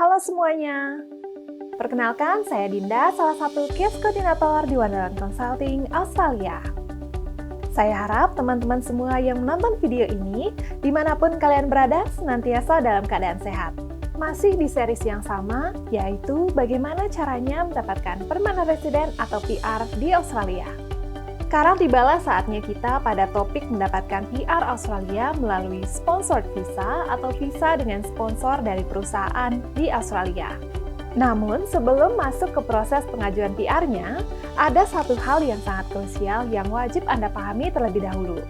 Halo semuanya, perkenalkan saya Dinda, salah satu case koordinator di Wonderland Consulting Australia. Saya harap teman-teman semua yang menonton video ini, dimanapun kalian berada, senantiasa dalam keadaan sehat. Masih di series yang sama, yaitu bagaimana caranya mendapatkan permanent resident atau PR di Australia. Sekarang tibalah saatnya kita pada topik mendapatkan PR Australia melalui sponsored visa atau visa dengan sponsor dari perusahaan di Australia. Namun, sebelum masuk ke proses pengajuan PR-nya, ada satu hal yang sangat krusial yang wajib Anda pahami terlebih dahulu.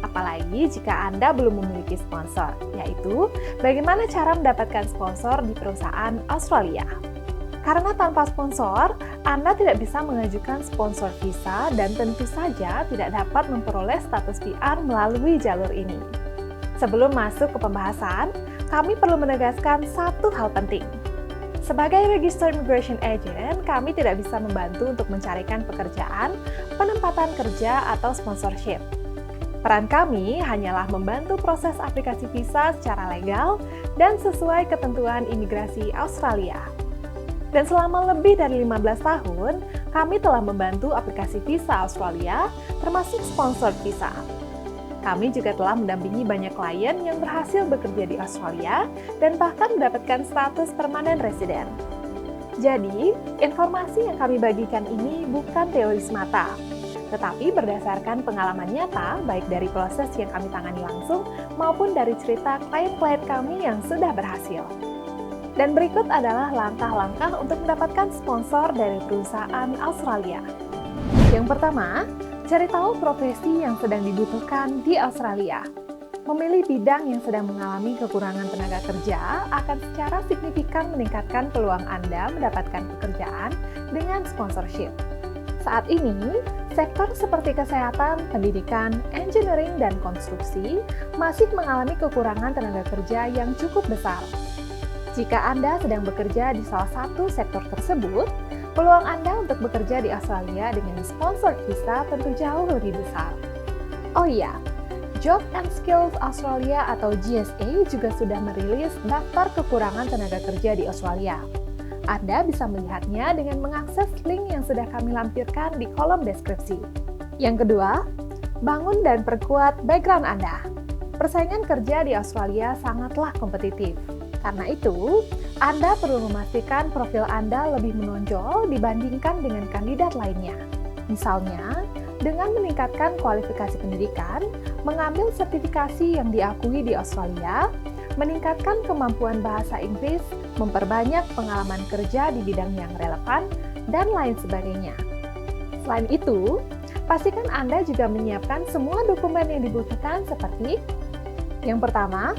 Apalagi jika Anda belum memiliki sponsor, yaitu bagaimana cara mendapatkan sponsor di perusahaan Australia. Karena tanpa sponsor, Anda tidak bisa mengajukan sponsor visa dan tentu saja tidak dapat memperoleh status PR melalui jalur ini. Sebelum masuk ke pembahasan, kami perlu menegaskan satu hal penting. Sebagai Registered Immigration Agent, kami tidak bisa membantu untuk mencarikan pekerjaan, penempatan kerja, atau sponsorship. Peran kami hanyalah membantu proses aplikasi visa secara legal dan sesuai ketentuan imigrasi Australia. Dan selama lebih dari 15 tahun, kami telah membantu aplikasi visa Australia, termasuk sponsored visa. Kami juga telah mendampingi banyak klien yang berhasil bekerja di Australia dan bahkan mendapatkan status permanent resident. Jadi, informasi yang kami bagikan ini bukan teori semata, tetapi berdasarkan pengalaman nyata baik dari proses yang kami tangani langsung maupun dari cerita klien-klien kami yang sudah berhasil. Dan berikut adalah langkah-langkah untuk mendapatkan sponsor dari perusahaan Australia. Yang pertama, cari tahu profesi yang sedang dibutuhkan di Australia. Memilih bidang yang sedang mengalami kekurangan tenaga kerja akan secara signifikan meningkatkan peluang Anda mendapatkan pekerjaan dengan sponsorship. Saat ini, sektor seperti kesehatan, pendidikan, engineering, dan konstruksi masih mengalami kekurangan tenaga kerja yang cukup besar. Jika Anda sedang bekerja di salah satu sektor tersebut, peluang Anda untuk bekerja di Australia dengan sponsored visa tentu jauh lebih besar. Oh iya, Job and Skills Australia atau GSA juga sudah merilis daftar kekurangan tenaga kerja di Australia. Anda bisa melihatnya dengan mengakses link yang sudah kami lampirkan di kolom deskripsi. Yang kedua, bangun dan perkuat background Anda. Persaingan kerja di Australia sangatlah kompetitif. Karena itu, Anda perlu memastikan profil Anda lebih menonjol dibandingkan dengan kandidat lainnya. Misalnya, dengan meningkatkan kualifikasi pendidikan, mengambil sertifikasi yang diakui di Australia, meningkatkan kemampuan bahasa Inggris, memperbanyak pengalaman kerja di bidang yang relevan, dan lain sebagainya. Selain itu, pastikan Anda juga menyiapkan semua dokumen yang dibutuhkan seperti yang pertama,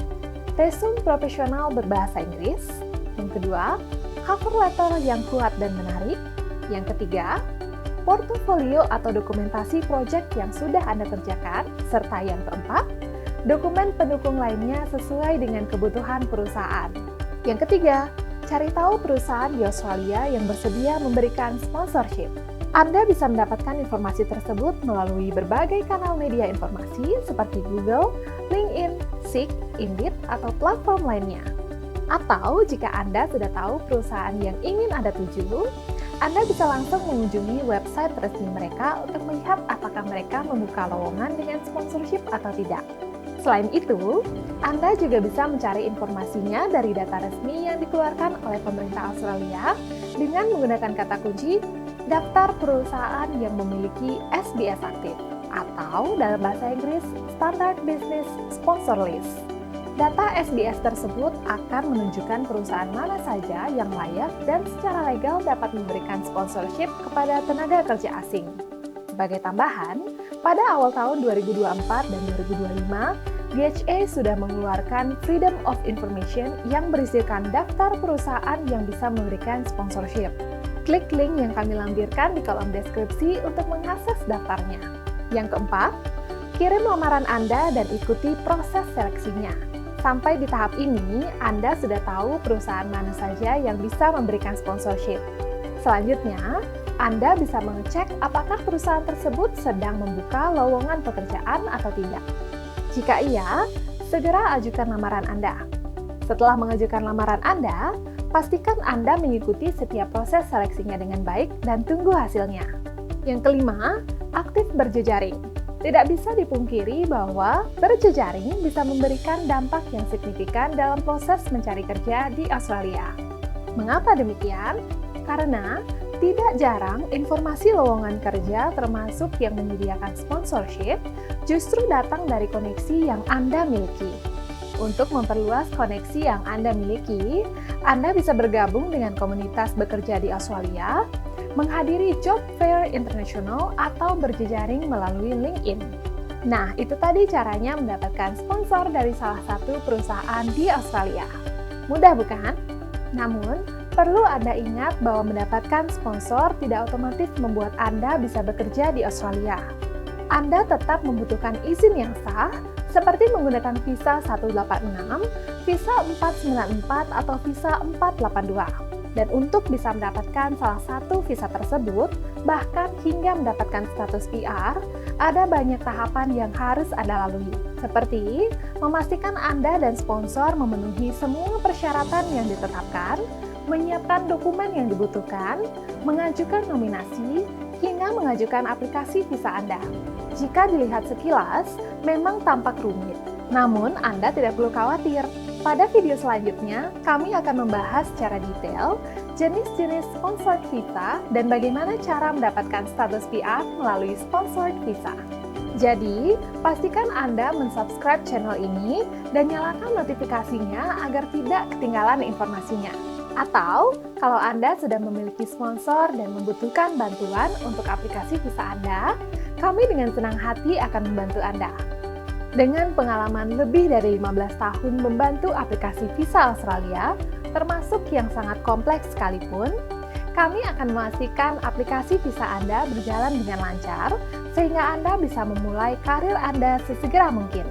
resume profesional berbahasa Inggris. Yang kedua, cover letter yang kuat dan menarik. Yang ketiga, portofolio atau dokumentasi proyek yang sudah Anda kerjakan. Serta yang keempat, dokumen pendukung lainnya sesuai dengan kebutuhan perusahaan. Yang ketiga, cari tahu perusahaan di Australia yang bersedia memberikan sponsorship. Anda bisa mendapatkan informasi tersebut melalui berbagai kanal media informasi seperti Google, LinkedIn, Seek, Indeed, atau platform lainnya. Atau jika Anda sudah tahu perusahaan yang ingin Anda tuju, Anda bisa langsung mengunjungi website resmi mereka untuk melihat apakah mereka membuka lowongan dengan sponsorship atau tidak. Selain itu, Anda juga bisa mencari informasinya dari data resmi yang dikeluarkan oleh pemerintah Australia dengan menggunakan kata kunci daftar perusahaan yang memiliki SBS aktif atau dalam bahasa Inggris Standard Business Sponsor List. Data SBS tersebut akan menunjukkan perusahaan mana saja yang layak dan secara legal dapat memberikan sponsorship kepada tenaga kerja asing. Sebagai tambahan, pada awal tahun 2024 dan 2025, DHA sudah mengeluarkan Freedom of Information yang berisikan daftar perusahaan yang bisa memberikan sponsorship. Klik link yang kami lampirkan di kolom deskripsi untuk mengakses daftarnya. Yang keempat, kirim lamaran Anda dan ikuti proses seleksinya. Sampai di tahap ini, Anda sudah tahu perusahaan mana saja yang bisa memberikan sponsorship. Selanjutnya, Anda bisa mengecek apakah perusahaan tersebut sedang membuka lowongan pekerjaan atau tidak. Jika iya, segera ajukan lamaran Anda. Setelah mengajukan lamaran Anda, pastikan Anda mengikuti setiap proses seleksinya dengan baik dan tunggu hasilnya. Yang kelima, aktif berjejaring. Tidak bisa dipungkiri bahwa berjejaring bisa memberikan dampak yang signifikan dalam proses mencari kerja di Australia. Mengapa demikian? Karena tidak jarang informasi lowongan kerja termasuk yang menyediakan sponsorship justru datang dari koneksi yang Anda miliki. Untuk memperluas koneksi yang Anda miliki, Anda bisa bergabung dengan komunitas bekerja di Australia, menghadiri job fair internasional, atau berjejaring melalui LinkedIn. Nah, itu tadi caranya mendapatkan sponsor dari salah satu perusahaan di Australia. Mudah bukan? Namun, perlu Anda ingat bahwa mendapatkan sponsor tidak otomatis membuat Anda bisa bekerja di Australia. Anda tetap membutuhkan izin yang sah, seperti menggunakan visa 186, visa 494, atau visa 482. Dan untuk bisa mendapatkan salah satu visa tersebut, bahkan hingga mendapatkan status PR, ada banyak tahapan yang harus Anda lalui. Seperti memastikan Anda dan sponsor memenuhi semua persyaratan yang ditetapkan, menyiapkan dokumen yang dibutuhkan, mengajukan nominasi, hingga mengajukan aplikasi visa Anda. Jika dilihat sekilas, memang tampak rumit. Namun, Anda tidak perlu khawatir. Pada video selanjutnya, kami akan membahas secara detail jenis-jenis sponsored visa dan bagaimana cara mendapatkan status PR melalui sponsored visa. Jadi, pastikan Anda mensubscribe channel ini dan nyalakan notifikasinya agar tidak ketinggalan informasinya. Atau, kalau Anda sudah memiliki sponsor dan membutuhkan bantuan untuk aplikasi visa Anda, kami dengan senang hati akan membantu Anda. Dengan pengalaman lebih dari 15 tahun membantu aplikasi visa Australia, termasuk yang sangat kompleks sekalipun, kami akan memastikan aplikasi visa Anda berjalan dengan lancar, sehingga Anda bisa memulai karir Anda sesegera mungkin.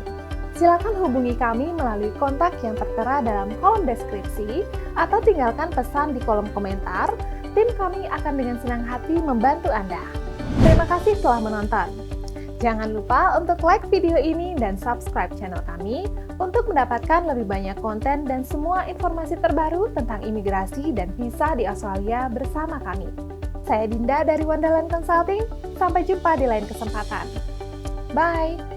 Silakan hubungi kami melalui kontak yang tertera dalam kolom deskripsi, atau tinggalkan pesan di kolom komentar. Tim kami akan dengan senang hati membantu Anda. Terima kasih telah menonton. Jangan lupa untuk like video ini dan subscribe channel kami untuk mendapatkan lebih banyak konten dan semua informasi terbaru tentang imigrasi dan visa di Australia bersama kami. Saya Dinda dari Wonderland Consulting, sampai jumpa di lain kesempatan. Bye!